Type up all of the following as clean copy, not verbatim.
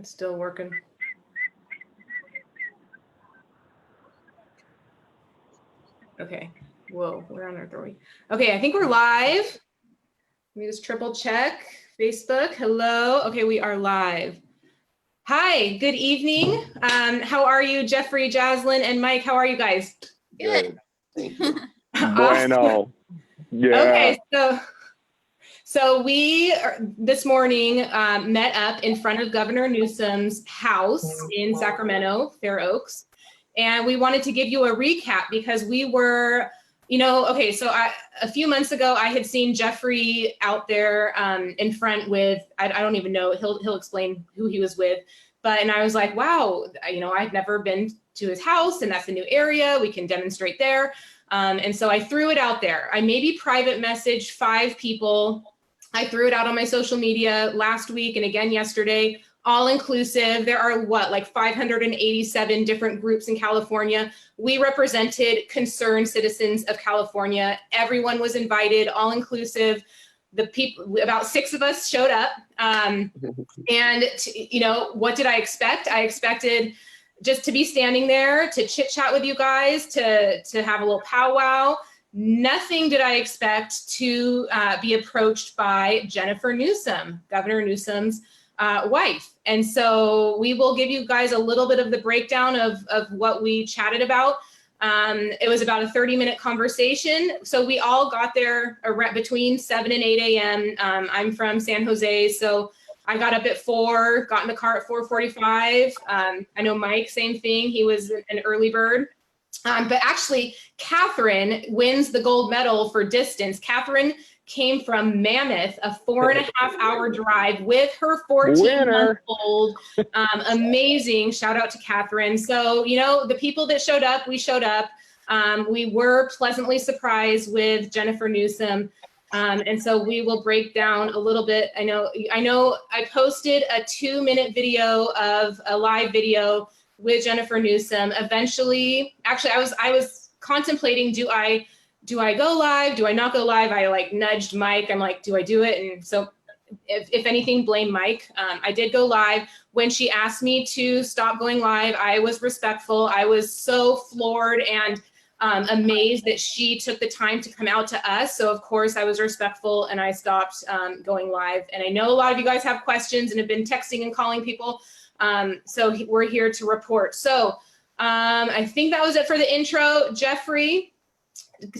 It's still working. Okay. Whoa, where on earth are we? Okay, I think we're live. Let me just triple check. Facebook, hello. Okay, we are live. Hi, good evening. How are you, Jeffrey, Jaslynn, and Mike? How are you guys? Good. Thank you. Bueno. Yeah. Okay, so we this morning met up in front of Governor Newsom's house in Sacramento, Fair Oaks, and we wanted to give you a recap because we were, okay, so a few months ago I had seen Jeffrey out there in front with, I don't even know, he'll explain who he was with, and I was like, wow, I've never been to his house, and that's a new area, we can demonstrate there. And so I threw it out there. I maybe private messaged 5 people. I threw it out on my social media last week and again yesterday, all inclusive. There are like 587 different groups in California. We represented concerned citizens of California. Everyone was invited, all inclusive. The people, about 6 of us showed up. And what did I expect? I expected just to be standing there, to chit chat with you guys, to have a little powwow. Nothing did I expect to be approached by Jennifer Newsom, Governor Newsom's wife. And so we will give you guys a little bit of the breakdown of what we chatted about. It was about a 30-minute conversation. So we all got there between 7 and 8 a.m. I'm from San Jose, so I got up at 4, got in the car at 4:45. I know Mike, same thing. He was an early bird. But actually, Catherine wins the gold medal for distance. Catherine came from Mammoth, a 4.5-hour drive with her 14-month-old. Amazing. Shout out to Catherine. So, the people that showed up, we showed up. We were pleasantly surprised with Jennifer Newsom. And so we will break down a little bit. I know I posted a 2-minute video of a live video with Jennifer Newsom. Eventually, actually, I was contemplating, do I go live? Do I not go live? I nudged Mike. I'm like, do I do it? And so if anything, blame Mike. I did go live. When she asked me to stop going live, I was respectful. I was so floored and amazed that she took the time to come out to us. So of course I was respectful and I stopped going live. And I know a lot of you guys have questions and have been texting and calling people. So we're here to report. So I think that was it for the intro. Jeffrey,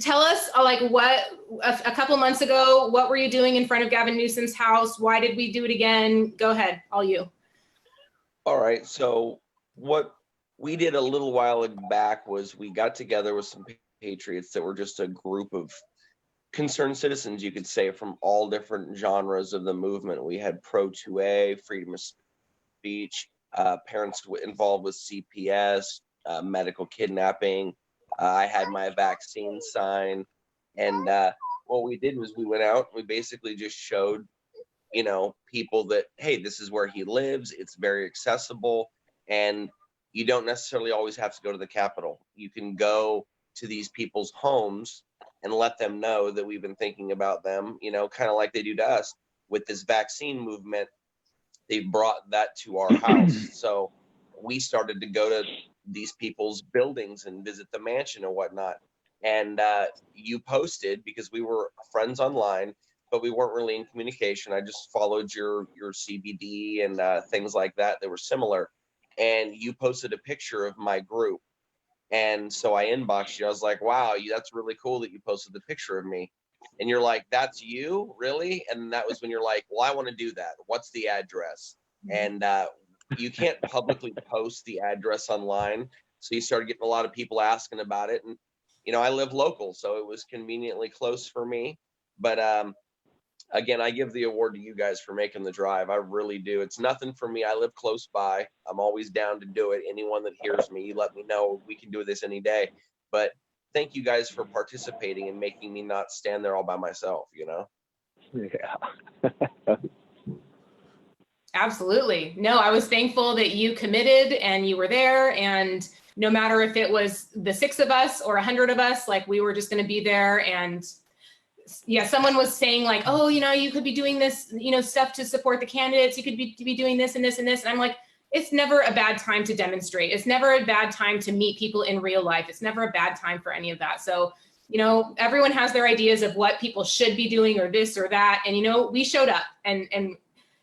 tell us what a couple months ago, what were you doing in front of Gavin Newsom's house? Why did we do it again? Go ahead, all you. All right, so what we did a little while back was we got together with some patriots that were just a group of concerned citizens, you could say, from all different genres of the movement. We had Pro 2A, freedom of speech, parents involved with CPS, medical kidnapping. I had my vaccine sign. And what we did was we went out, we basically just showed, people that, hey, this is where he lives. It's very accessible. And you don't necessarily always have to go to the Capitol. You can go to these people's homes and let them know that we've been thinking about them, kind of like they do to us. With this vaccine movement, they've brought that to our house. So we started to go to these people's buildings and visit the mansion and whatnot. And you posted, because we were friends online, but we weren't really in communication. I just followed your CBD and things like that were similar. And you posted a picture of my group. And so I inboxed you. I was like, wow, that's really cool that you posted the picture of me. And you're like, that's you? Really? And that was when you're like, well, I want to do that. What's the address? And you can't publicly post the address online. So you started getting a lot of people asking about it. And, I live local, so it was conveniently close for me. But again, I give the award to you guys for making the drive. I really do. It's nothing for me. I live close by. I'm always down to do it. Anyone that hears me, you let me know. We can do this any day. But thank you guys for participating and making me not stand there all by myself, Yeah. Absolutely. No, I was thankful that you committed and you were there. And no matter if it was the 6 of us or 100 of us, we were just going to be there. And yeah, someone was saying oh, you could be doing this, stuff to support the candidates. You could be doing this and this and this. And I'm like, it's never a bad time to demonstrate. It's never a bad time to meet people in real life. It's never a bad time for any of that. So, you know, everyone has their ideas of what people should be doing or this or that. And, you know, we showed up and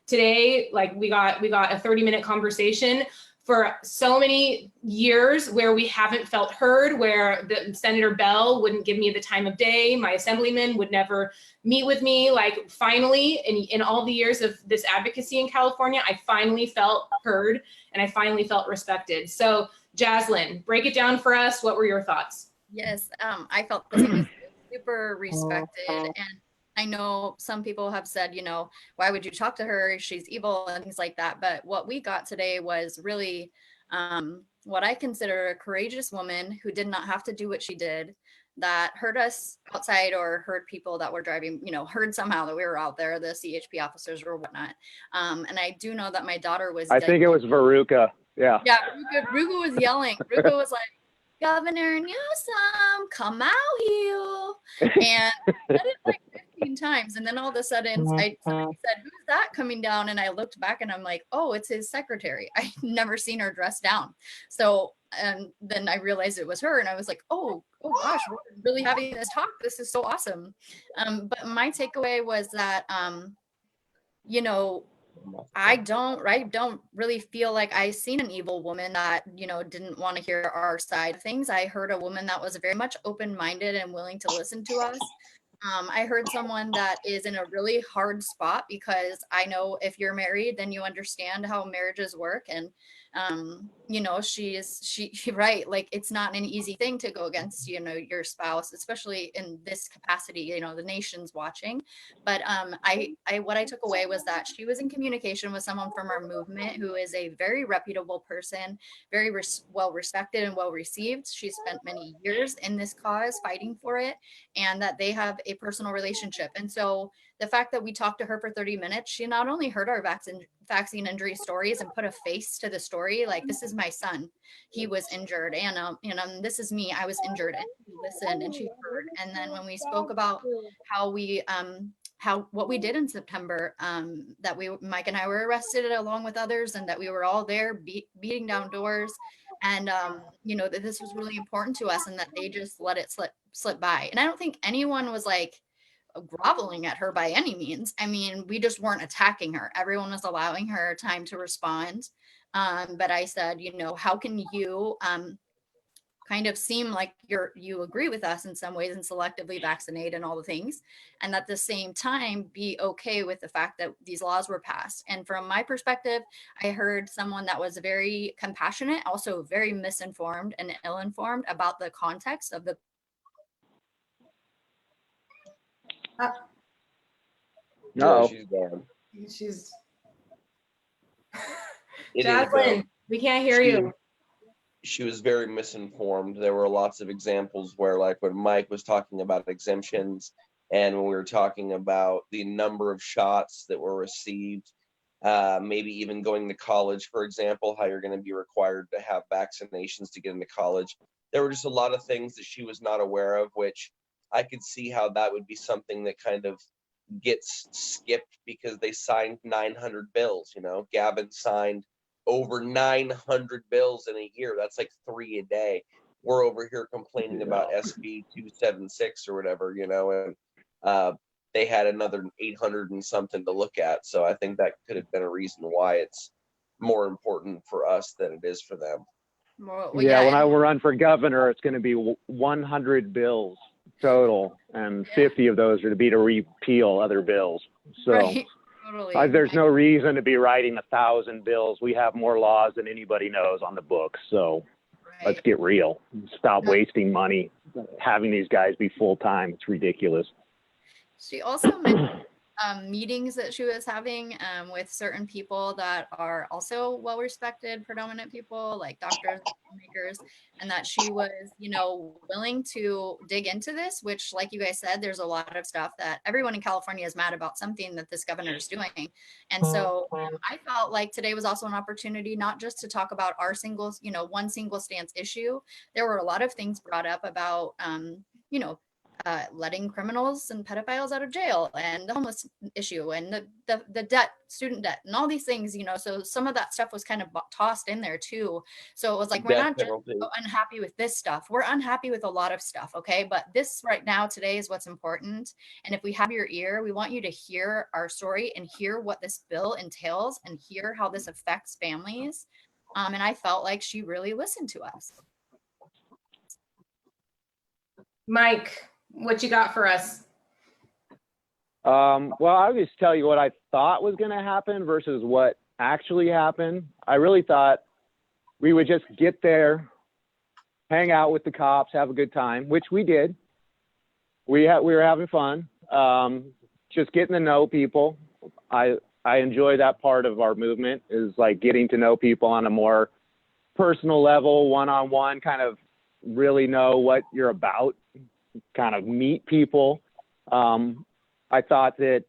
today, like we got a 30-minute conversation. For so many years where we haven't felt heard, where the Senator Bell wouldn't give me the time of day, my assemblyman would never meet with me. Like finally, in all the years of this advocacy in California, I finally felt heard and I finally felt respected. So Jaslynn, break it down for us. What were your thoughts? Yes, I felt the same, super respected. And I know some people have said, you know, why would you talk to her? She's evil and things like that. But what we got today was really what I consider a courageous woman who did not have to do what she did, that heard us outside or heard people that were driving, you know, heard somehow that we were out there, the CHP officers or whatnot. And I do know that my daughter was. I think it was Veruca. Yeah. Yeah, Ruga was yelling. Ruga was like, Governor Newsom, come out here. And I said it like 15 times. And then all of a sudden, somebody said, who's that coming down? And I looked back and I'm like, oh, it's his secretary. I'd never seen her dressed down. So, and then I realized it was her. And I was like, oh gosh, we're really having this talk. This is so awesome. But my takeaway was that, you know, I don't really feel like I seen an evil woman that, you know, didn't want to hear our side of things. I heard a woman that was very much open-minded and willing to listen to us. I heard someone that is in a really hard spot, because I know if you're married, then you understand how marriages work. And, you know, she right. Like, it's not an easy thing to go against, you know, your spouse, especially in this capacity, you know, the nation's watching. But what I took away was that she was in communication with someone from our movement who is a very reputable person, very well respected and well received. She spent many years in this cause fighting for it, and that they have a personal relationship. And so the fact that we talked to her for 30 minutes, she not only heard our vaccine injury stories and put a face to the story, like, this is my son, he was injured, and this is me, I was injured, and she listened and she heard. And then when we spoke about how we what we did in September, that Mike and I were arrested along with others, and that we were all there beating down doors, and you know, that this was really important to us, and that they just let it slip by. And I don't think anyone was like groveling at her by any means. I mean, we just weren't attacking her. Everyone was allowing her time to respond. But I said, you know, how can you kind of seem like you agree with us in some ways and selectively vaccinate and all the things, and at the same time be okay with the fact that these laws were passed? And from my perspective, I heard someone that was very compassionate, also very misinformed and ill-informed about the context of the No. She's gone. She's Jaslynn, we can't hear you. She was very misinformed. There were lots of examples where, like when Mike was talking about exemptions, and when we were talking about the number of shots that were received, maybe even going to college, for example, how you're going to be required to have vaccinations to get into college. There were just a lot of things that she was not aware of, which I could see how that would be something that kind of gets skipped because they signed 900 bills. You know, Gavin signed over 900 bills in a year. That's like 3 a day. We're over here complaining about SB 276 or whatever, you know, and they had another 800 and something to look at. So I think that could have been a reason why it's more important for us than it is for them. Well, yeah, when I run for governor, it's going to be 100 bills total, and 50 of those are to be to repeal other bills. So right. Totally. there's no reason to be writing 1,000 bills. We have more laws than anybody knows on the books. So let's get real. Stop wasting money having these guys be full time. It's ridiculous. She also mentioned meetings that she was having with certain people that are also well-respected, predominant people like doctors, makers, and that she was, you know, willing to dig into this, which, like you guys said, there's a lot of stuff that everyone in California is mad about something that this governor is doing. And so I felt like today was also an opportunity not just to talk about our one single stance issue. There were a lot of things brought up about, you know, letting criminals and pedophiles out of jail, and the homeless issue, and the debt, student debt, and all these things, you know. So some of that stuff was kind of tossed in there too. So it was like, we're not just unhappy with this stuff, we're unhappy with a lot of stuff, okay? But this right now today is what's important. And if we have your ear, we want you to hear our story and hear what this bill entails and hear how this affects families. And I felt like she really listened to us. Mike, what you got for us? Well, I'll just tell you what I thought was going to happen versus what actually happened. I really thought we would just get there, hang out with the cops, have a good time, which we did. We were having fun, just getting to know people. I enjoy that part of our movement, is like getting to know people on a more personal level, one-on-one, kind of really know what you're about, kind of meet people. I thought that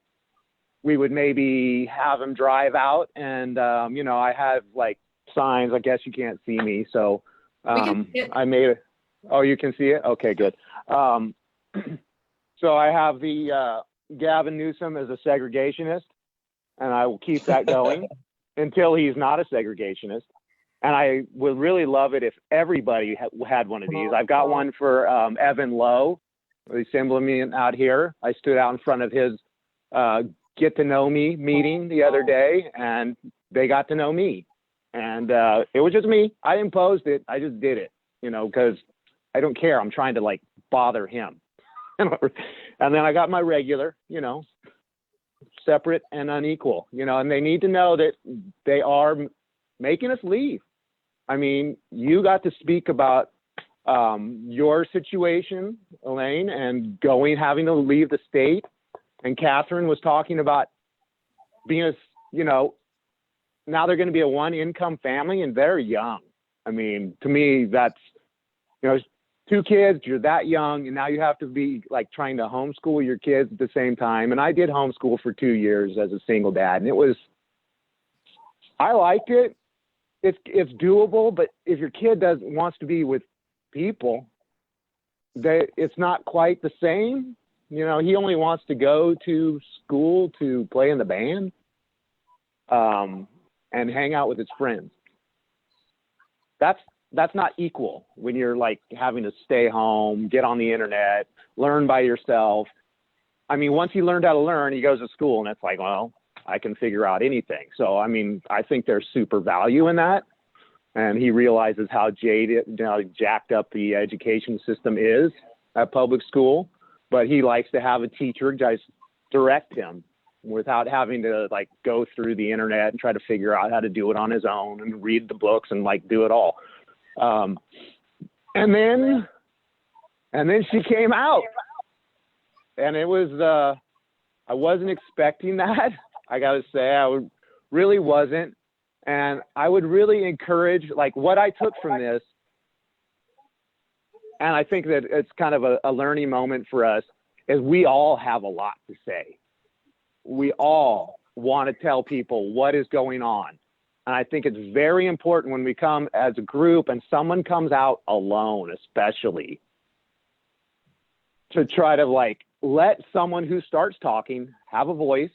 we would maybe have him drive out, and you know, I have like signs. I guess you can't see me, so I made it. Oh, you can see it? Okay, good. So I have the Gavin Newsom as a segregationist, and I will keep that going until he's not a segregationist. And I would really love it if everybody had one of these. I've got one for Evan Lowe, the assemblyman out here. I stood out in front of his get to know me meeting the other day, and they got to know me. And it was just me. I imposed it. I just did it, you know, because I don't care. I'm trying to like bother him. And then I got my regular, you know, separate and unequal, you know, and they need to know that they are making us leave. I mean, you got to speak about your situation, Elaine, and having to leave the state. And Catherine was talking about being a, you know, now they're going to be a one income family and they're young. I mean, to me, that's, you know, 2 kids, you're that young, and now you have to be like trying to homeschool your kids at the same time. And I did homeschool for 2 years as a single dad, and I liked it. It's doable, but if your kid wants to be with people, it's not quite the same. You know, he only wants to go to school to play in the band, and hang out with his friends. That's not equal when you're like having to stay home, get on the internet, learn by yourself. I mean, once he learned how to learn, he goes to school, and it's like, well, I can figure out anything. So, I mean, I think there's super value in that. And he realizes how jacked up the education system is at public school, but he likes to have a teacher just direct him without having to like go through the internet and try to figure out how to do it on his own and read the books and like do it all. And then she came out, and it was, I wasn't expecting that. I got to say, really wasn't. And I would really encourage, like, what I took from this, and I think that it's kind of a learning moment for us, is we all have a lot to say. We all want to tell people what is going on. And I think it's very important when we come as a group and someone comes out alone, especially, to try to like let someone who starts talking have a voice,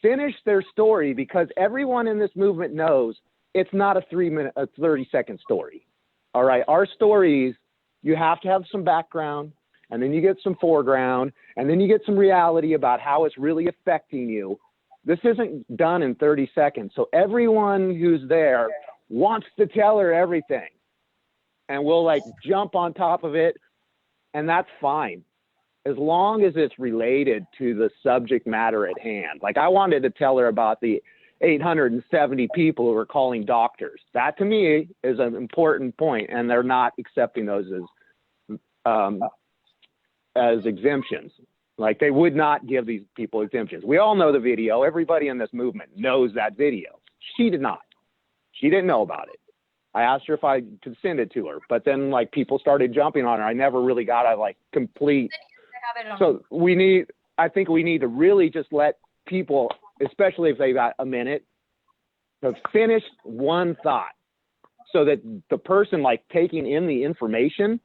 finish their story, because everyone in this movement knows it's not a 30-second story. All right. Our stories, you have to have some background, and then you get some foreground, and then you get some reality about how it's really affecting you. This isn't done in 30 seconds. So everyone who's there wants to tell her everything, and we'll like jump on top of it. And that's fine, as long as it's related to the subject matter at hand. Like, I wanted to tell her about the 870 people who are calling doctors. That to me is an important point, and they're not accepting those as exemptions. Like, they would not give these people exemptions. We all know the video. Everybody in this movement knows that video. She did not. She didn't know about it. I asked her if I could send it to her, but then like people started jumping on her. I never really got a like complete. So I think we need to really just let people, especially if they got a minute, to finish one thought, so that the person like taking in the information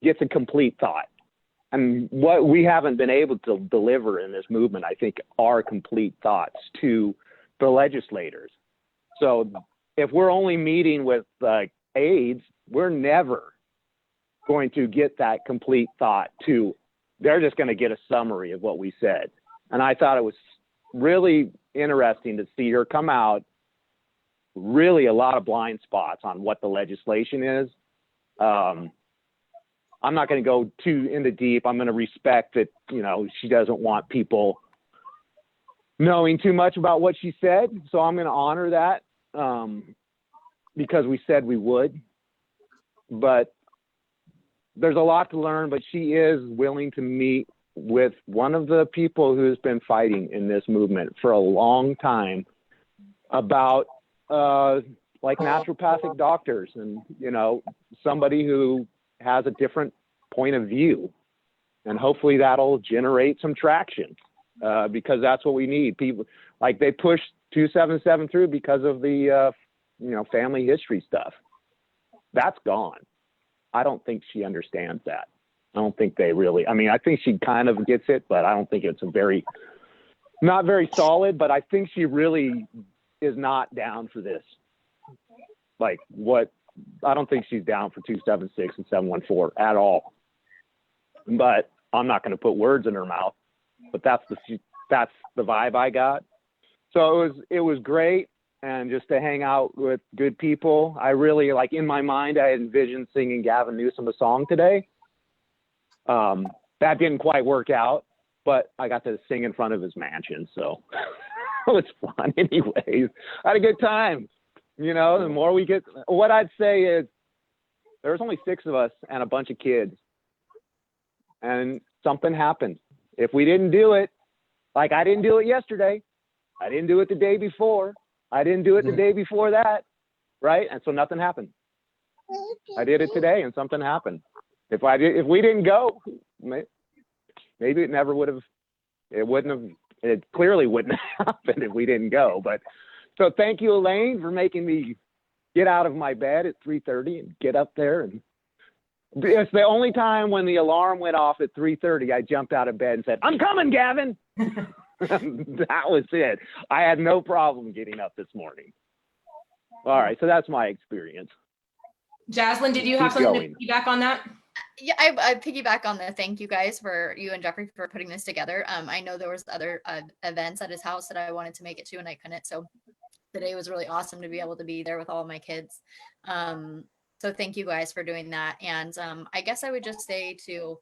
gets a complete thought. and what we haven't been able to deliver in this movement, I think, are complete thoughts to the legislators. So if we're only meeting with aides, we're never going to get that complete thought to, they're just going to get a summary of what we said. And I thought it was really interesting to see her come out, really a lot of blind spots on what the legislation is. I'm not going to go too into deep. I'm going to respect that, you know, she doesn't want people knowing too much about what she said. So I'm going to honor that because we said we would. But there's a lot to learn, but she is willing to meet with one of the people who's been fighting in this movement for a long time about like naturopathic doctors and, you know, somebody who has a different point of view. And hopefully that'll generate some traction because that's what we need. People, like, they pushed 277 through because of the, you know, family history stuff. That's gone. I don't think she understands that. I don't think they really, I mean, I think she kind of gets it, but I don't think it's not very solid, but I think she really is not down for this. Like, I don't think she's down for 276 and 714 at all. But I'm not going to put words in her mouth, but that's the vibe I got. So it was great. And just to hang out with good people. I really, like, in my mind, I envisioned singing Gavin Newsom a song today. That didn't quite work out, but I got to sing in front of his mansion. So it was fun anyways. I had a good time. You know, the more we get, what I'd say is there was only 6 of us and a bunch of kids. And something happened. If we didn't do it, like I didn't do it yesterday, I didn't do it the day before, I didn't do it the day before that, right? And so nothing happened. I did it today and something happened. If we didn't go, maybe it never would have, it clearly wouldn't have happened if we didn't go. But so thank you, Elaine, for making me get out of my bed at 3:30 and get up there. And it's the only time when the alarm went off at 3:30, I jumped out of bed and said, "I'm coming, Gavin." That was it. I had no problem getting up this morning. All right, so that's my experience. Jaslyn, did you have something to piggyback on that? Yeah, I piggyback on the thank you guys for you and Jeffrey for putting this together. I know there was other events at his house that I wanted to make it to and I couldn't. So today was really awesome to be able to be there with all of my kids. So thank you guys for doing that. And I guess I would just say too,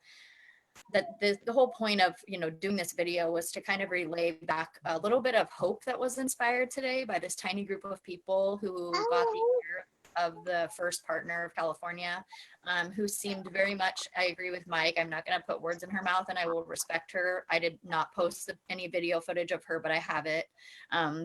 that the whole point of, you know, doing this video was to kind of relay back a little bit of hope that was inspired today by this tiny group of people who got the ear of the first partner of California, who seemed very much, I agree with Mike, I'm not going to put words in her mouth and I will respect her. I did not post any video footage of her, but I have it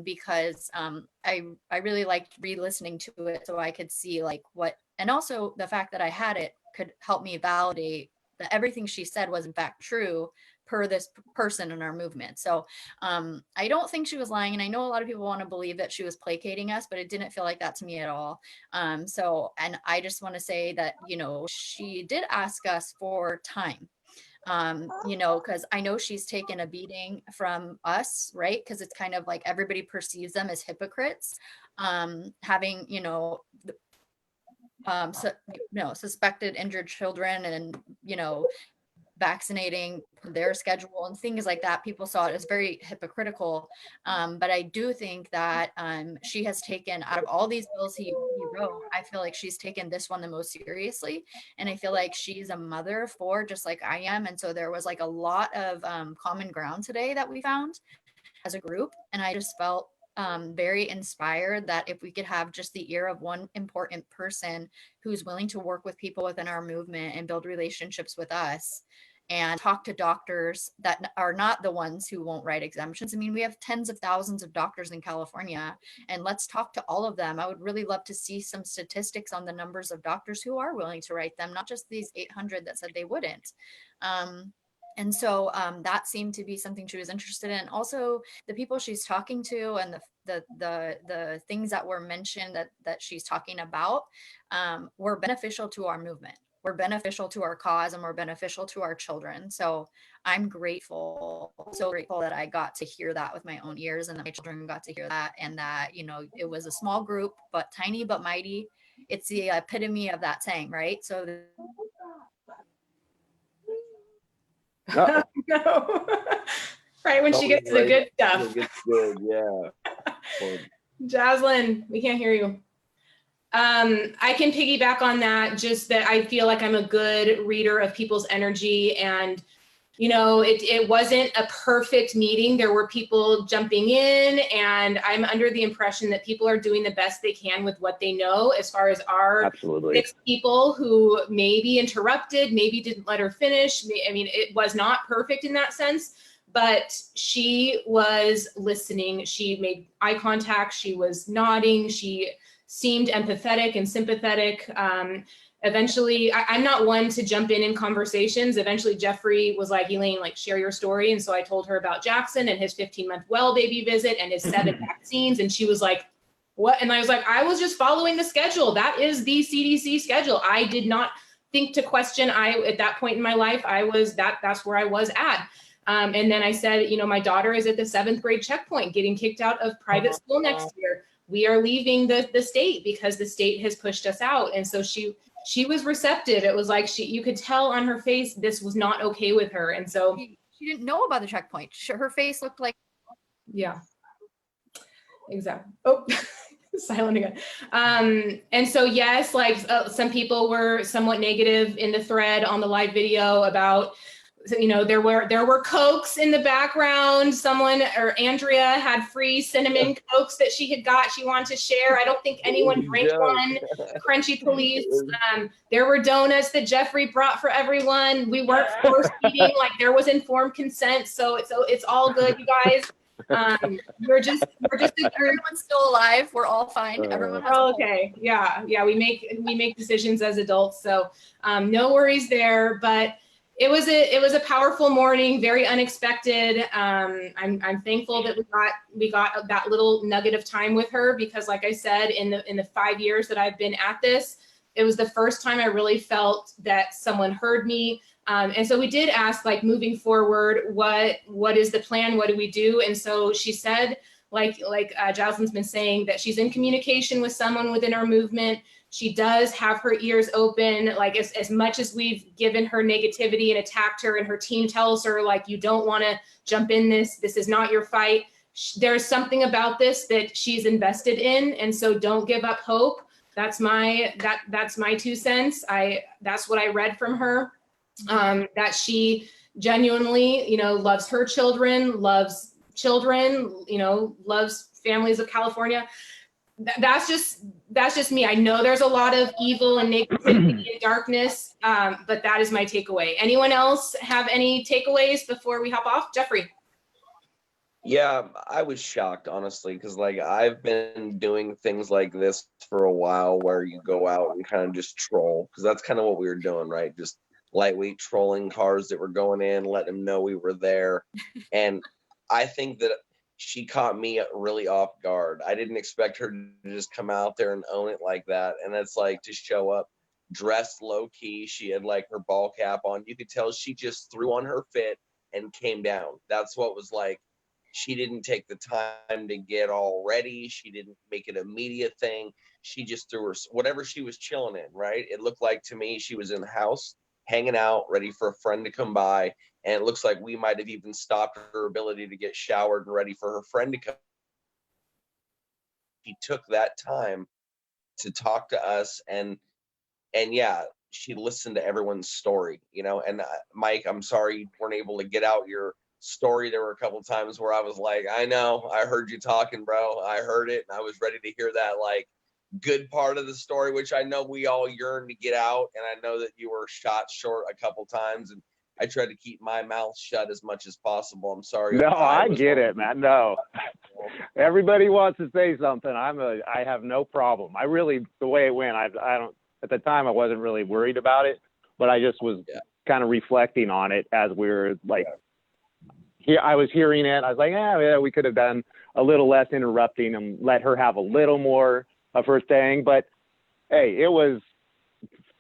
because I really liked re-listening to it so I could see like what, and also the fact that I had it could help me validate that everything she said was in fact true per this person in our movement. So I don't think she was lying. And I know a lot of people want to believe that she was placating us, but it didn't feel like that to me at all. And I just want to say that, you know, she did ask us for time. You know, because I know she's taken a beating from us, right? Because it's kind of like everybody perceives them as hypocrites, having, you know, suspected injured children and, you know, vaccinating their schedule and things like that. People saw it as very hypocritical. But I do think that she has taken, out of all these bills he wrote, I feel like she's taken this one the most seriously. And I feel like she's a mother of 4, just like I am. And so there was like a lot of common ground today that we found as a group. And I just felt very inspired that if we could have just the ear of one important person who's willing to work with people within our movement and build relationships with us and talk to doctors that are not the ones who won't write exemptions. I mean, we have tens of thousands of doctors in California, and let's talk to all of them. I would really love to see some statistics on the numbers of doctors who are willing to write them, not just these 800 that said they wouldn't. And so that seemed to be something she was interested in. Also, the people she's talking to and the things that were mentioned that she's talking about were beneficial to our movement. were beneficial to our cause and were beneficial to our children. So I'm grateful, so grateful that I got to hear that with my own ears, and that my children got to hear that, and that, you know, it was a small group, but tiny but mighty. It's the epitome of that saying, right? So No. Right when she gets to the good stuff. It gets good, yeah. Jaslyn, we can't hear you. I can piggyback on that, just that I feel like I'm a good reader of people's energy, and you know, it wasn't a perfect meeting. There were people jumping in, and I'm under the impression that people are doing the best they can with what they know, as far as our Absolutely. 6 people who maybe interrupted, maybe didn't let her finish. I mean, it was not perfect in that sense, but she was listening. She made eye contact. She was nodding. She seemed empathetic and sympathetic. Eventually, I'm not one to jump in conversations. Eventually, Jeffrey was like, Elaine, like, share your story. And so I told her about Jackson and his 15-month well baby visit and his 7 vaccines. And she was like, what? And I was like, I was just following the schedule. That is the CDC schedule. I did not think to question. At that point in my life, that's where I was at. And then I said, you know, my daughter is at the 7th grade checkpoint, getting kicked out of private school next year. We are leaving the state because the state has pushed us out. And so she was receptive. It was like you could tell on her face this was not okay with her. And so she didn't know about the checkpoint. Her face looked like, yeah, exactly. Oh, silent again. And so yes, like some people were somewhat negative in the thread on the live video about, you know, there were Cokes in the background. Someone, or Andrea, had free cinnamon Cokes that she had got. She wanted to share. I don't think anyone drank one. Crunchy police. There were donuts that Jeffrey brought for everyone. We weren't force feeding. Like, there was informed consent. So it's all good, you guys. We're just everyone's still alive. We're all fine. Everyone has okay. Yeah. We make decisions as adults. So no worries there. But it was a powerful morning, very unexpected. I'm thankful that we got that little nugget of time with her, because like I said, in the 5 years that I've been at this, it was the first time I really felt that someone heard me. And so we did ask, like, moving forward, what is the plan? What do we do? And so she said, like Jaslyn's been saying, that she's in communication with someone within our movement. She does have her ears open. Like, as much as we've given her negativity and attacked her, and her team tells her, like, you don't want to jump in this is not your fight. There's something about this that she's invested in. And so don't give up hope. That's my 2 cents. That's what I read from her. That she genuinely, you know, loves her children, loves families of California. That's just me. I know there's a lot of evil and negativity and darkness, but that is my takeaway. Anyone else have any takeaways before we hop off? Jeffrey. Yeah, I was shocked, honestly, because like I've been doing things like this for a while, where you go out and kind of just troll, because that's kind of what we were doing, right? Just lightweight trolling cars that were going in, letting them know we were there. And I think that she caught me really off guard. I didn't expect her to just come out there and own it like that. And it's like, to show up dressed low key. She had like her ball cap on. You could tell she just threw on her fit and came down. That's what was like. She didn't take the time to get all ready. She didn't make it a media thing. She just threw her, whatever she was chilling in, right? It looked like to me she was in the house, hanging out, ready for a friend to come by. And it looks like we might have even stopped her ability to get showered and ready for her friend to come. She took that time to talk to us, and yeah, she listened to everyone's story, you know. And Mike, I'm sorry you weren't able to get out your story. There were a couple of times where I was like, I know, I heard you talking, bro. I heard it, and I was ready to hear that, like, good part of the story, which I know we all yearn to get out. And I know that you were shot short a couple times, and I tried to keep my mouth shut as much as possible. I'm sorry. No, I get it, man. No, everybody wants to say something. I have no problem. I really, the way it went, I don't, at the time I wasn't really worried about it, but I just was kind of reflecting on it as we were like, here, I was hearing it. I was like, yeah, we could have done a little less interrupting and let her have a little more of her thing. But hey, it was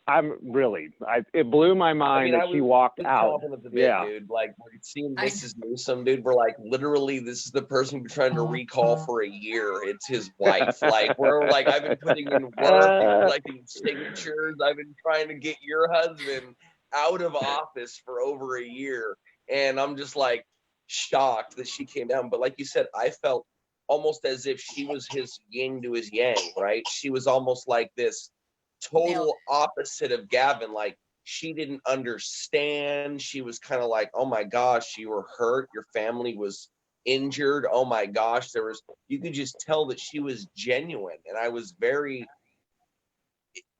it blew my mind that she walked out. Chomping at the bit, dude. Like, we're seeing Mrs. Newsom, dude. We're like, literally, this is the person we're trying to recall for a year. It's his wife. Like, we're like, I've been putting in work, collecting signatures. I've been trying to get your husband out of office for over a year. And I'm just like shocked that she came down. But like you said, I felt almost as if she was his yin to his yang, right? She was almost like this total opposite of Gavin. Like, she didn't understand. She was kind of like, oh my gosh, you were hurt, your family was injured, oh my gosh. You could just tell that she was genuine, and I was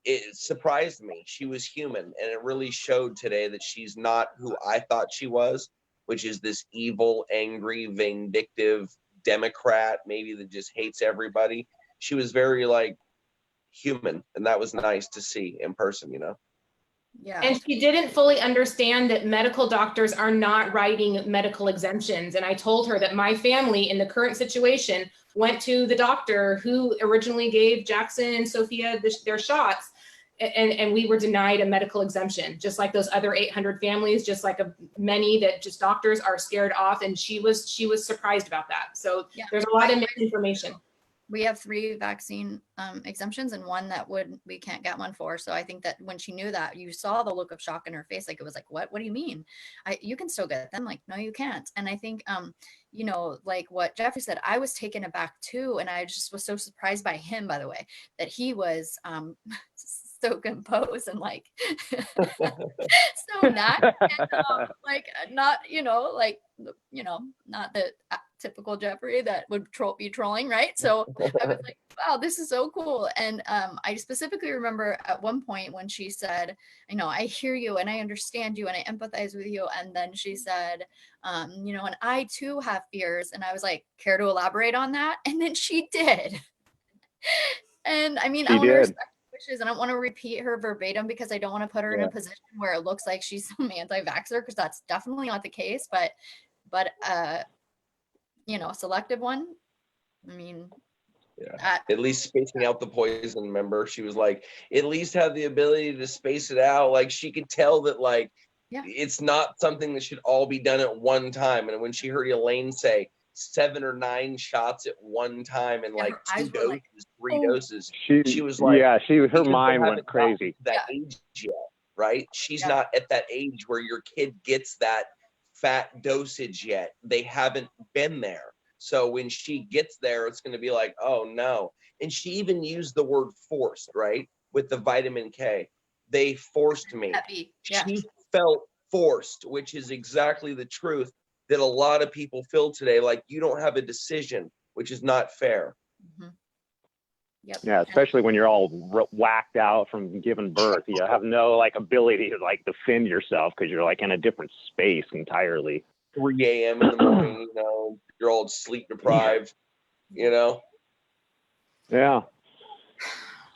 it surprised me. She was human, and it really showed today that she's not who I thought she was, which is this evil, angry, vindictive Democrat, maybe, that just hates everybody. She was very like human, and that was nice to see in person, you know. Yeah. And she didn't fully understand that medical doctors are not writing medical exemptions. And I told her that my family in the current situation went to the doctor who originally gave Jackson and Sophia their shots, and we were denied a medical exemption, just like those other 800 families, just like many that just doctors are scared off. And she was surprised about that. So there's a lot of misinformation. We have 3 vaccine exemptions and one that we can't get one for. So I think that when she knew that, you saw the look of shock in her face. Like, it was like, what do you mean? You can still get them. Like, no, you can't. And I think, you know, like what Jeffrey said, I was taken aback too. And I just was so surprised by him, by the way, that he was so composed and like so not and, like not, you know, like, you know, not the typical Jeffrey that would be trolling, right? So I was like, wow, this is so cool. And I specifically remember at one point when she said, you know, I hear you and I understand you and I empathize with you. And then she said, you know, and I too have fears. And I was like, care to elaborate on that? And then she did. And I mean, I want to respect her wishes, and I don't want to repeat her verbatim because I don't want to put her in a position where it looks like she's some anti-vaxxer, because that's definitely not the case. But you know, a selective one. I mean, at least spacing out the poison. Remember, she was like, at least have the ability to space it out. Like, she could tell that, like, it's not something that should all be done at one time. And when she heard Elaine say 7 or 9 shots at one time and like 2 doses, like, 3 doses, she was like, her mind went crazy. That age yet, right? She's not at that age where your kid gets that fat dosage yet. They haven't been there. So when she gets there, it's going to be like, oh no. And she even used the word forced, right? With the vitamin K. They forced me. She felt forced, which is exactly the truth that a lot of people feel today. Like, you don't have a decision, which is not fair. Mm-hmm. Yeah, especially when you're all whacked out from giving birth. You have no like ability to like defend yourself because you're like in a different space entirely. 3 a.m. in the morning, you know, you're all sleep deprived, you know? Yeah.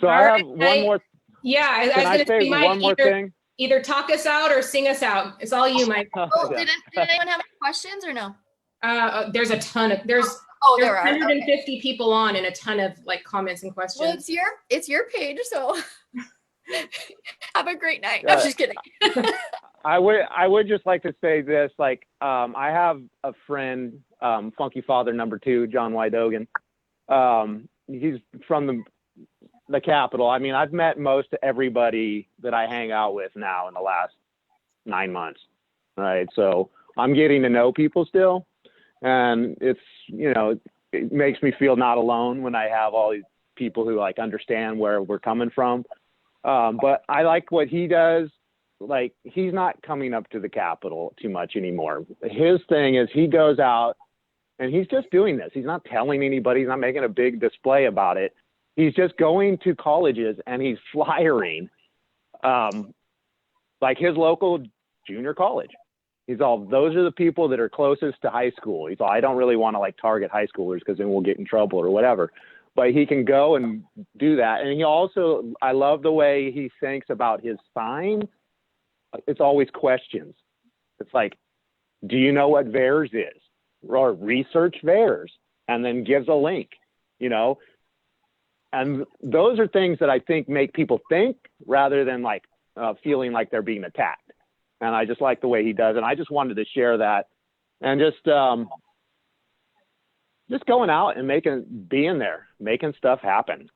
So I have one more. Yeah, I was going to say Mike, one more thing. Either talk us out or sing us out. It's all you, Mike. Did anyone have any questions or no? There's a ton of, there's 150 people on and a ton of like comments and questions. Well, it's your page, so have a great night. No, I'm just kidding. I would just like to say this, like, I have a friend, Funky Father #2, John Wydogan. He's from the Capitol. I mean, I've met most everybody that I hang out with now in the last 9 months, right? So I'm getting to know people still, and it's, you know, it makes me feel not alone when I have all these people who like understand where we're coming from. But I like what he does. Like, he's not coming up to the Capitol too much anymore. His thing is he goes out and he's just doing this. He's not telling anybody. He's not making a big display about it. He's just going to colleges and he's flyering, like his local junior college. He's all, those are the people that are closest to high school. He's all, I don't really want to like target high schoolers because then we'll get in trouble or whatever. But he can go and do that. And he also, I love the way he thinks about his signs. It's always questions. It's like, do you know what VAERS is? Or research VAERS, and then gives a link, you know? And those are things that I think make people think rather than like feeling like they're being attacked. And I just like the way he does. And I just wanted to share that, and just going out and being there, making stuff happen,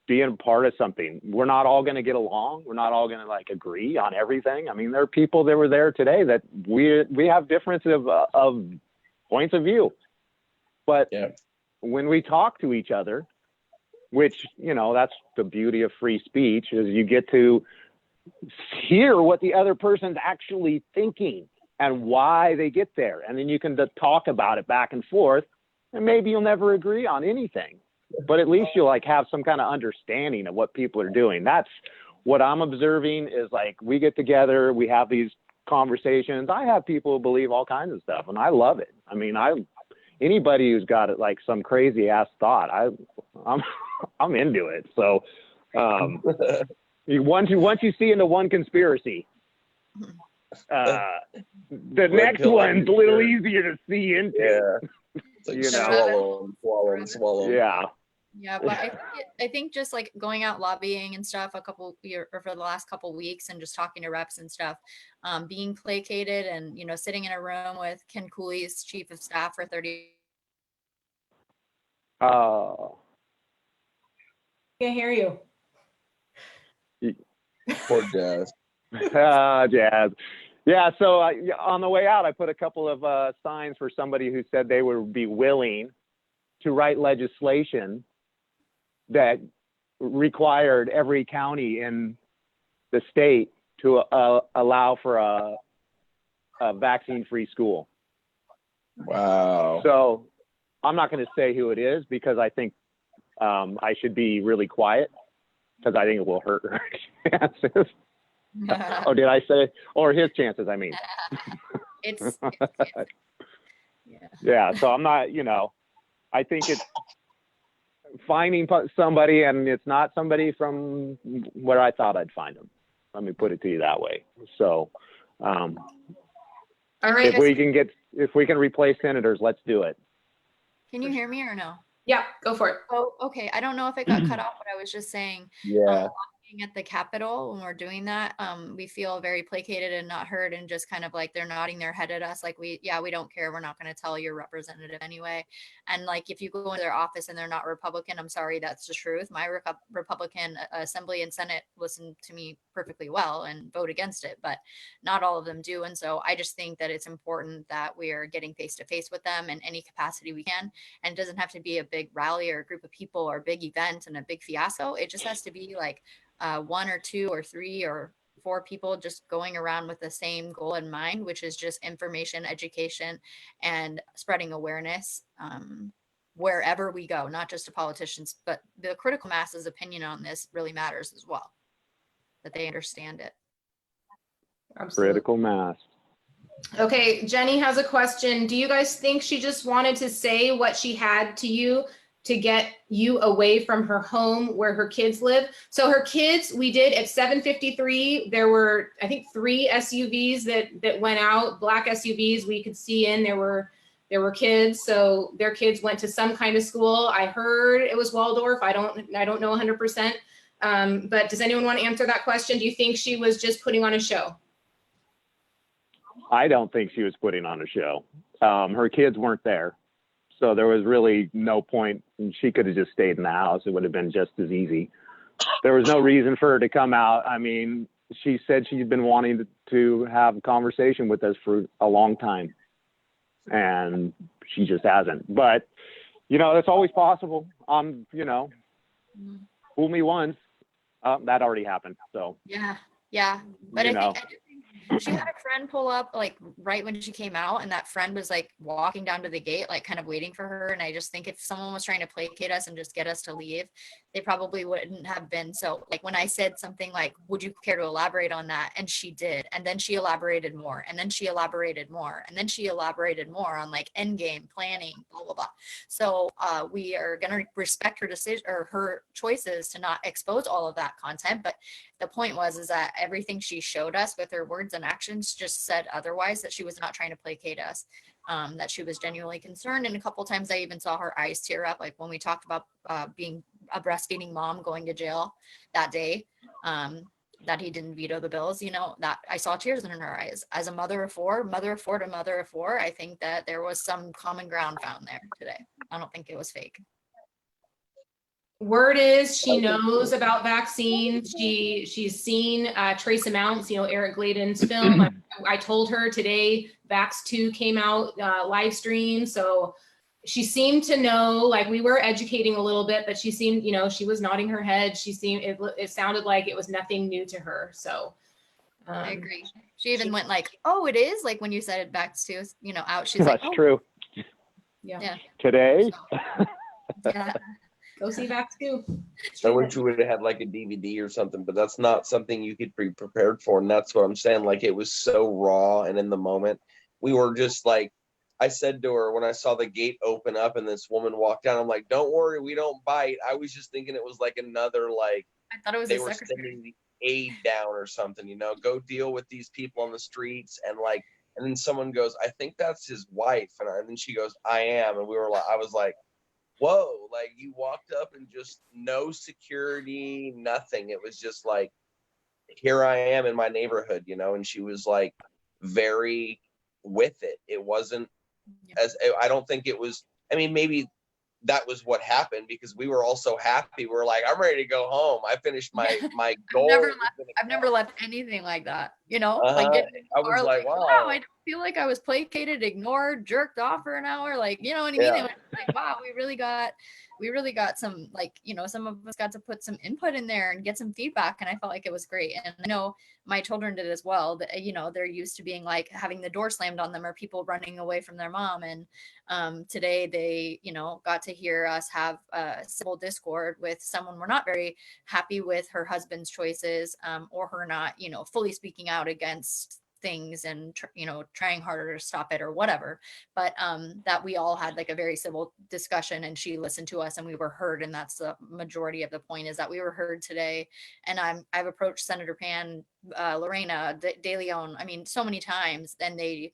being part of something. We're not all going to get along. We're not all going to like agree on everything. I mean, there are people that were there today that we have differences of points of view, but when we talk to each other, which, that's the beauty of free speech, is you get to hear what the other person's actually thinking and why they get there. And then you can talk about it back and forth, and maybe you'll never agree on anything, but at least you'll like have some kind of understanding of what people are doing. That's what I'm observing, is like, we get together, we have these conversations. I have people who believe all kinds of stuff, and I love it. I mean, anybody who's got it like some crazy ass thought, I'm into it. So, once you see into one conspiracy, the next one's a little easier to see into. Yeah. It's like swallow. Yeah. Yeah, but I think just like going out lobbying and stuff for the last couple weeks, and just talking to reps and stuff, being placated, and sitting in a room with Ken Cooley's chief of staff for 30. Oh. Can't hear you. Poor Jazz. Jazz. Yeah, so on the way out, I put a couple of signs for somebody who said they would be willing to write legislation that required every county in the state to allow for a vaccine-free school. Wow. So I'm not going to say who it is, because I think I should be really quiet, because I think it will hurt her chances. Oh, did I say? Or his chances, I mean. It's yeah, so I'm not, I think it's finding somebody, and it's not somebody from where I thought I'd find them. Let me put it to you that way. So all right, if we can replace senators, let's do it. Can you hear me or no? Yeah, go for it. Oh, okay. I don't know if it got cut off, but I was just saying, Yeah. at the Capitol, when we're doing that, we feel very placated and not heard, and just kind of like they're nodding their head at us like we don't care, we're not going to tell your representative anyway. And like, if you go into their office and they're not Republican, I'm sorry, that's the truth. My Republican Assembly and Senate listen to me perfectly well and vote against it, but not all of them do. And so I just think that it's important that we are getting face to face with them in any capacity we can. And it doesn't have to be a big rally or a group of people or a big event and a big fiasco. It just has to be like one or two or three or four people just going around with the same goal in mind, which is just information, education, and spreading awareness wherever we go, not just to politicians, but the critical mass's opinion on this really matters as well, that they understand it. Absolutely. Critical mass. Okay, Jenny has a question. Do you guys think she just wanted to say what she had to you to get you away from her home where her kids live? So her kids, we did at 7:53, there were, I think, 3 SUVs that went out, black SUVs we could see in. There were kids, so their kids went to some kind of school. I heard it was Waldorf. I don't know 100%. But does anyone want to answer that question? Do you think she was just putting on a show? I don't think she was putting on a show. Her kids weren't there, so there was really no point. She could have just stayed in the house. It would have been just as easy. There was no reason for her to come out. I mean, she said she'd been wanting to have a conversation with us for a long time, and she just hasn't. But, that's always possible. Fool me once. That already happened. So Yeah. But I think she had a friend pull up like right when she came out, and that friend was like walking down to the gate, like kind of waiting for her. And I just think if someone was trying to placate us and just get us to leave, they probably wouldn't have been. So like when I said something like, would you care to elaborate on that? And she did. And then she elaborated more, and then she elaborated more, and then she elaborated more on like end game planning, blah, blah, blah. So we are going to respect her decision or her choices to not expose all of that content. But the point is that everything she showed us with her words and actions just said otherwise, that she was not trying to placate us, that she was genuinely concerned. And a couple times I even saw her eyes tear up, like when we talked about being a breastfeeding mom going to jail that day. that he didn't veto the bills, you know, that I saw tears in her eyes. As a mother of four to mother of four, I think that there was some common ground found there today. I don't think it was fake. Word is she knows about vaccines. She's seen trace amounts, you know, Eric Gladen's film. I told her today Vax2 came out live stream. So she seemed to know, like we were educating a little bit, but she seemed, you know, she was nodding her head. She seemed, it sounded like it was nothing new to her. So I agree. She even went like, oh, it is, like when you said it Vax2, you know, out. She's That's like, oh. true. Yeah. Today? So, yeah. Go see Vax2. I wish we would have had like a DVD or something, but that's not something you could be prepared for. And that's what I'm saying. Like it was so raw and in the moment. We were just like, I said to her when I saw the gate open up and this woman walked down, I'm like, don't worry, we don't bite. I was just thinking it was like another, like, I thought it was they a were secretary. sending the aid down or something, you know, go deal with these people on the streets. And like, and then someone goes, I think that's his wife. And then she goes, I am. And we were like, I was like, whoa, like you walked up and just no security, nothing. It was just like, here I am in my neighborhood, you know, and she was like very with it. It wasn't as, I don't think it was, I mean, maybe that was what happened because we were all so happy. We're like, I'm ready to go home. I finished my goal. I've never left anything like that, you know, like I was like, wow. I don't feel like I was placated, ignored, jerked off for an hour. Like, you know what I mean? Yeah. It was like, wow, we really got some, like, you know, some of us got to put some input in there and get some feedback. And I felt like it was great. And I know my children did as well, that, you know, they're used to being like having the door slammed on them or people running away from their mom. And today they, you know, got to hear us have a civil discord with someone we're not very happy with her husband's choices, or her not, you know, fully speaking out against things and you know, trying harder to stop it or whatever, but that we all had like a very civil discussion and she listened to us and we were heard. And that's the majority of the point, is that we were heard today. And I've approached Senator Pan, Lorena De Leon, I mean, so many times, and they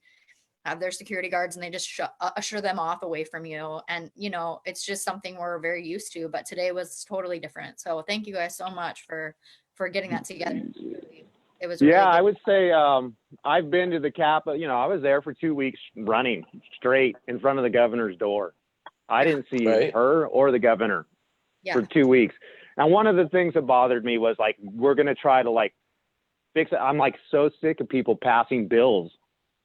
have their security guards and they just usher them off away from you. And, you know, it's just something we're very used to, but today was totally different. So thank you guys so much for getting that together. It was really good. I would say I've been to the Capitol. You know, I was there for 2 weeks running straight in front of the governor's door. I didn't see her or the governor for 2 weeks. And one of the things that bothered me was like, we're going to try to like fix it. I'm like so sick of people passing bills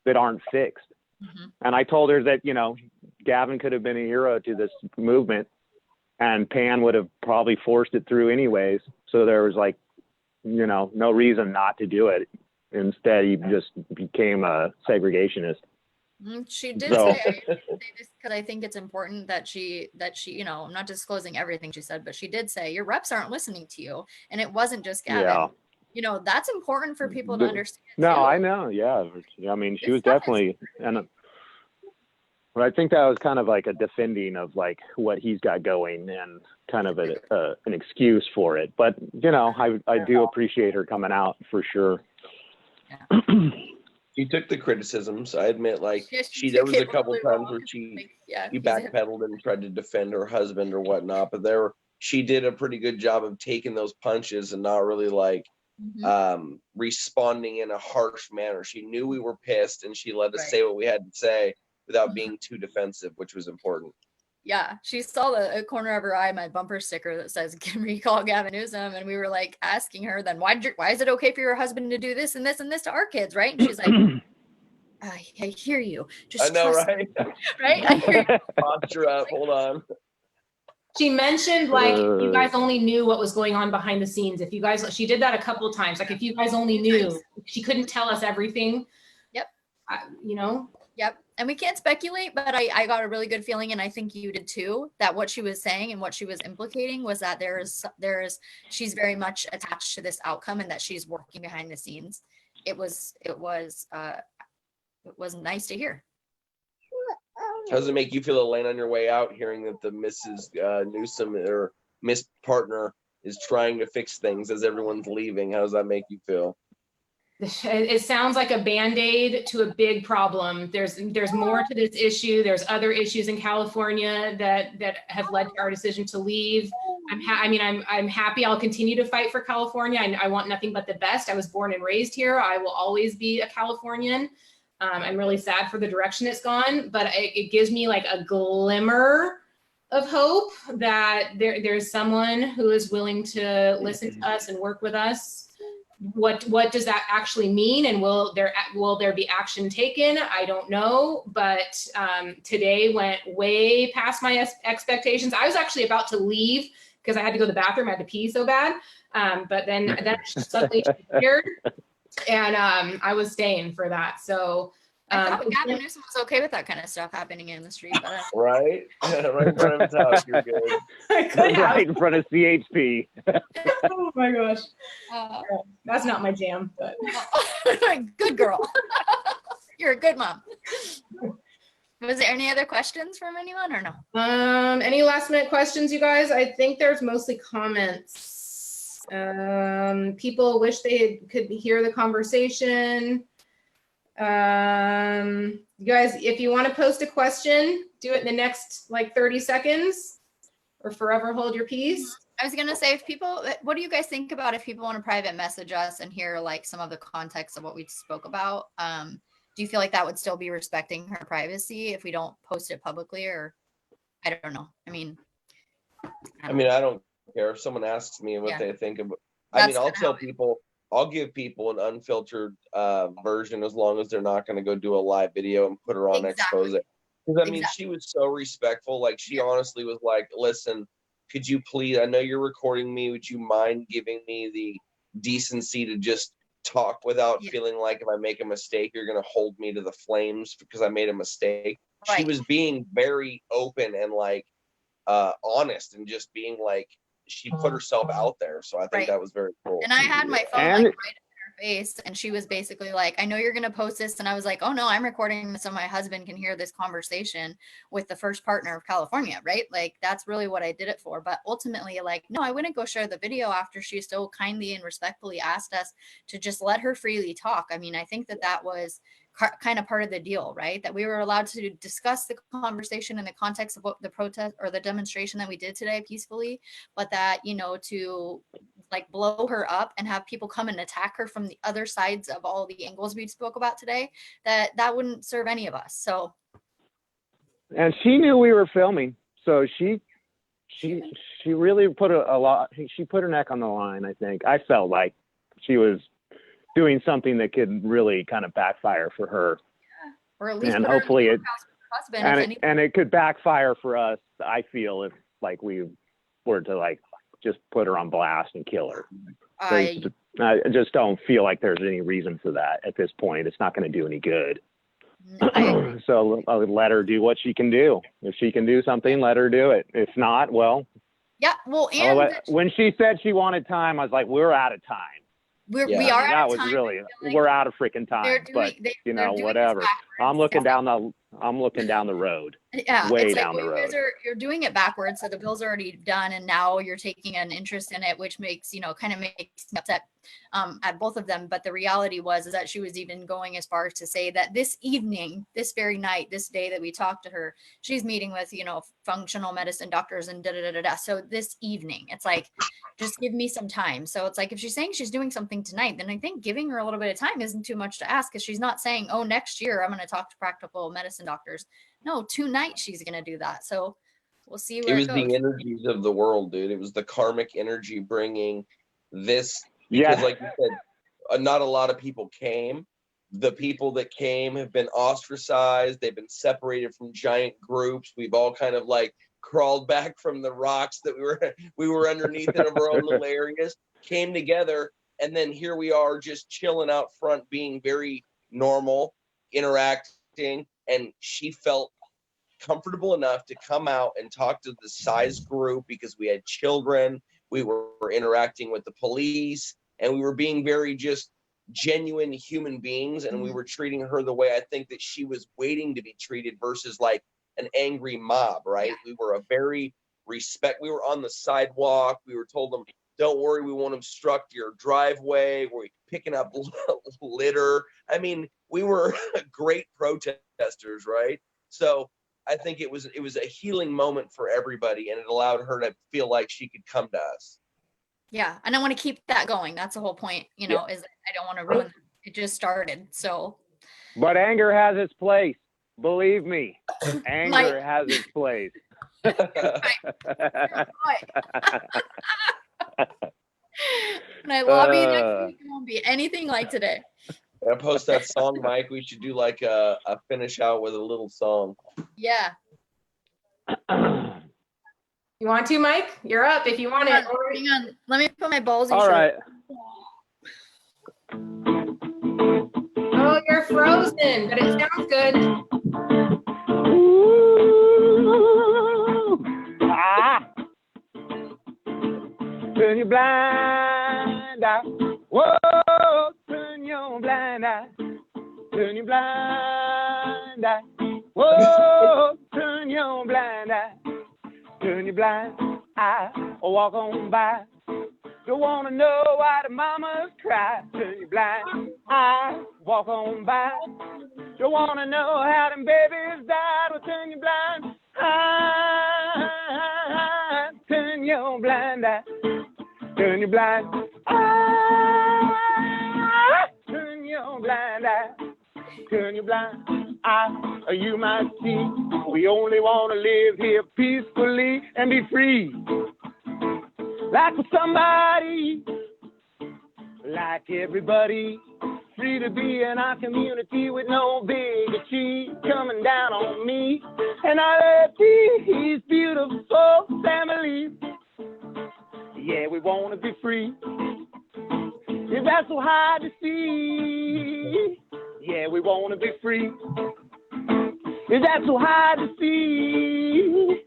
that aren't fixed. Mm-hmm. And I told her that, you know, Gavin could have been a hero to this movement and Pan would have probably forced it through anyways. So there was like, you know, no reason not to do it. Instead, he just became a segregationist. She did say this because I think it's important that she, you know, I'm not disclosing everything she said, but she did say your reps aren't listening to you. And it wasn't just Gavin. Yeah. You know, that's important for people to understand. No, too. I know. Yeah. I mean, she was definitely, but I think that was kind of like a defending of like what he's got going and kind of an excuse for it. But, you know, I do appreciate her coming out for sure. Yeah. She took the criticisms. I admit, like there was a couple times where she backpedaled and tried to defend her husband or whatnot, but she did a pretty good job of taking those punches and not really like responding in a harsh manner. She knew we were pissed and she let us say what we had to say without being too defensive, which was important. Yeah, she saw the corner of her eye, my bumper sticker that says "Can recall Gavin Newsom," and we were like asking her, then why is it okay for your husband to do this and this and this to our kids, right? And she's like, I hear you. Just I know, right? Right? I hear you. Posture up. Hold on. She mentioned like you guys only knew what was going on behind the scenes. If you guys, she did that a couple of times. Like if you guys only knew, she couldn't tell us everything. Yep. You know. Yep. And we can't speculate, but I got a really good feeling, and I think you did too, that what she was saying and what she was implicating was that she's very much attached to this outcome and that she's working behind the scenes. It was nice to hear. How does it make you feel, Elaine, on your way out, hearing that the Mrs. Newsom or Miss Partner is trying to fix things as everyone's leaving? How does that make you feel? it sounds like a Band-Aid to a big problem. There's more to this issue. There's other issues in California that have led to our decision to leave. I'm happy. I'll continue to fight for California. I want nothing but the best. I was born and raised here. I will always be a Californian. I'm really sad for the direction it's gone, but it gives me like a glimmer of hope that there's someone who is willing to listen to us and work with us. What does that actually mean, and will there be action taken? I don't know, but today went way past my expectations. I was actually about to leave because I had to go to the bathroom. I had to pee so bad, but then that suddenly appeared, and I was staying for that. So I thought Gavin Newsom was okay with that kind of stuff happening in the street, but right in front of his house, you're good. Right in front of CHP. Oh my gosh, that's not my jam, but good girl. You're a good mom. Was there any other questions from anyone or no? Any last minute questions, you guys? I think there's mostly comments. People wish they could hear the conversation. You guys, if you want to post a question, do it in the next like 30 seconds or forever hold your peace. I was gonna say, if people, what do you guys think about if people want to private message us and hear like some of the context of what we spoke about? Do you feel like that would still be respecting her privacy if we don't post it publicly, or I don't know. I don't care if someone asks me what they think of. I'll tell people, I'll give people an unfiltered version as long as they're not going to go do a live video and put her on expose it. Because she was so respectful. Like she honestly was like, listen, could you please, I know you're recording me. Would you mind giving me the decency to just talk without feeling like if I make a mistake, you're going to hold me to the flames because I made a mistake. Right. She was being very open and like honest and just being like, she put herself out there. So I think that was very cool. And I had my phone like right in her face, and she was basically like, I know you're going to post this. And I was like, oh no, I'm recording this so my husband can hear this conversation with the first partner of California, right? Like that's really what I did it for. But ultimately, like, no, I wouldn't go share the video after she so kindly and respectfully asked us to just let her freely talk. I mean, I think that was kind of part of the deal, right? That we were allowed to discuss the conversation in the context of what the protest or the demonstration that we did today peacefully, but that, to like blow her up and have people come and attack her from the other sides of all the angles we spoke about today, that wouldn't serve any of us. So. And she knew we were filming. So she really put she put her neck on the line, I think. I felt like she was doing something that could really kind of backfire for her. Yeah. Or at least and hopefully it could backfire for us, I feel, if like we were to like just put her on blast and kill her. I just don't feel like there's any reason for that at this point. It's not going to do any good. So let her do what she can do. If she can do something, let her do it. If not, well. Yeah, well, and when she said she wanted time, I was like, we're out of time. We are out of time. We're out of freaking time. Whatever. I'm looking down the road. Yeah, way it's down like, the road. You're doing it backwards. So the bill's already done, and now you're taking an interest in it, which makes kind of makes me upset at both of them. But the reality is that she was even going as far as to say that this evening, this very night, this day that we talked to her, she's meeting with functional medicine doctors and So this evening, it's like, just give me some time. So it's like, if she's saying she's doing something tonight, then I think giving her a little bit of time isn't too much to ask, because she's not saying, oh, next year I'm going to talk to practical medicine doctors. No, tonight she's going to do that. So we'll see where it goes. The energies of the world, dude. It was the karmic energy bringing this. Because like you said, not a lot of people came. The people that came have been ostracized. They've been separated from giant groups. We've all kind of like crawled back from the rocks that we were underneath in our own little areas, came together, and then here we are just chilling out front, being very normal, interacting, and she felt comfortable enough to come out and talk to the size group because we had children, we were interacting with the police, and we were being very just genuine human beings, and we were treating her the way I think that she was waiting to be treated versus like an angry mob, right? We were we were on the sidewalk. We were told them, don't worry, we won't obstruct your driveway. We're picking up litter. I mean, we were great protesters, right? So I think it was a healing moment for everybody, and it allowed her to feel like she could come to us. Yeah, and I want to keep that going. That's the whole point, is I don't want to ruin it. It just started, so. But anger has its place. Believe me, anger has its place. And I love you next week. It won't be anything like today. I post that song, Mike. We should do like a finish out with a little song. Yeah. You want to, Mike? You're up if you want it. Hang on. Let me put my ballsy All right. Oh, you're frozen, but it sounds good. Ooh, turn your blind eye. Whoa, turn your blind eye. Turn your blind eye. Whoa, turn your blind eye. Turn your blind eye or walk on by. Don't wanna know why the mamas cry. Turn your blind eye, walk on by. Don't wanna know how them babies died. Well, turn your blind eye. Turn your blind eye. Turn your blind eye. Turn your blind eye. Turn your blind eye. You might see we only want to live here peacefully and be free. Like with somebody, like everybody, free to be in our community with no bigotry coming down on me and all of these beautiful families. Yeah, we want to be free. Is that so hard to see? Yeah, we want to be free. Is that so hard to see?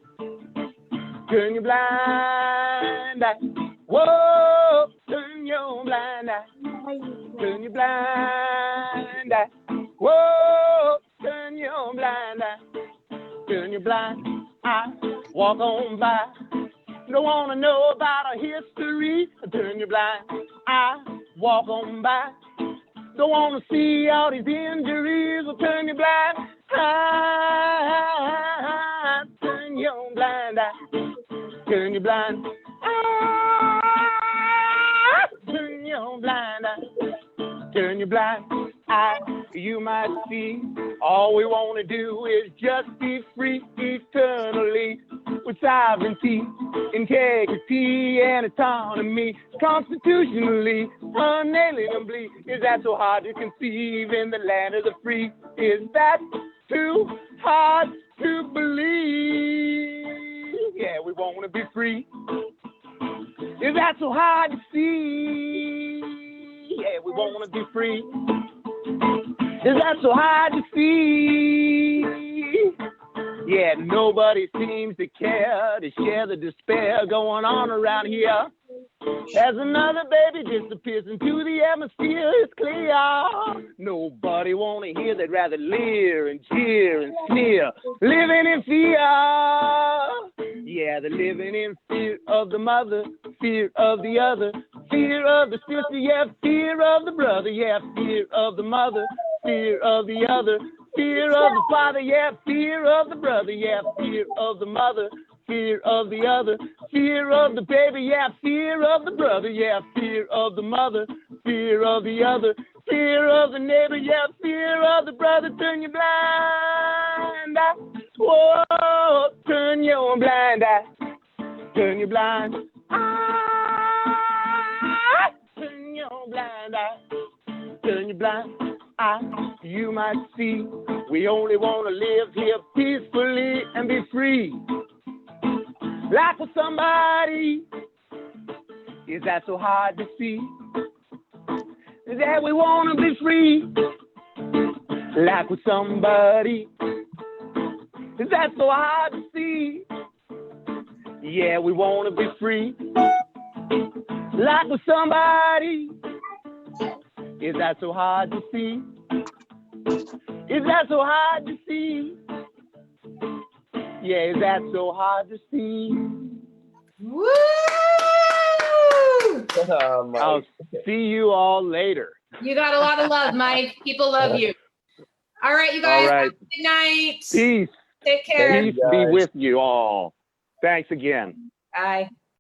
Turn your blind eye. Whoa, turn your blind eye. Turn your blind eye. Whoa, turn your blind eye. Turn your blind eye. Walk on by. Don't want to know about our history. Turn your blind eye. Walk on by. Don't want to see all these injuries. Well, turn your blind eye. Turn your blind eye. Turn your blind eye. Turn your blind eye. Turn your blind eye. You might see all we want to do is just be free eternally with sovereignty, integrity, and autonomy, constitutionally, unalienably. Is that so hard to conceive in the land of the free? Is that too hard to believe? Yeah, we want to be free. Is that so hard to see? Yeah, we want to be free. Is that so hard to see? Yeah, nobody seems to care to share the despair going on around here. As another baby disappears into the atmosphere, it's clear. Nobody want to hear, they'd rather leer and jeer and sneer. Living in fear. Yeah, they're living in fear of the mother, fear of the other, fear of the sister, yeah, fear of the brother, yeah, fear of the mother, fear of the other, fear of the father, yeah, fear of the brother, yeah, fear of the mother, fear of the other, fear of the baby, yeah, fear of the brother, yeah, fear of the mother, fear of the other, fear of the neighbor, yeah, fear of the brother. Turn your blind eye. Whoa, turn your blind eye. Turn your blind eye. Turn your blind eye. Turn your blind eye. You might see we only want to live here peacefully and be free. Like with somebody, is that so hard to see? Is that we want to be free? Like with somebody, is that so hard to see? Yeah, we want to be free. Like with somebody, is that so hard to see? Is that so hard to see? Yeah, is that so hard to see? Woo! I'll see you all later. You got a lot of love, Mike. People love you. All right, you guys. All right. Have a good night. Peace. Take care. Peace be with you all. Thanks again. Bye.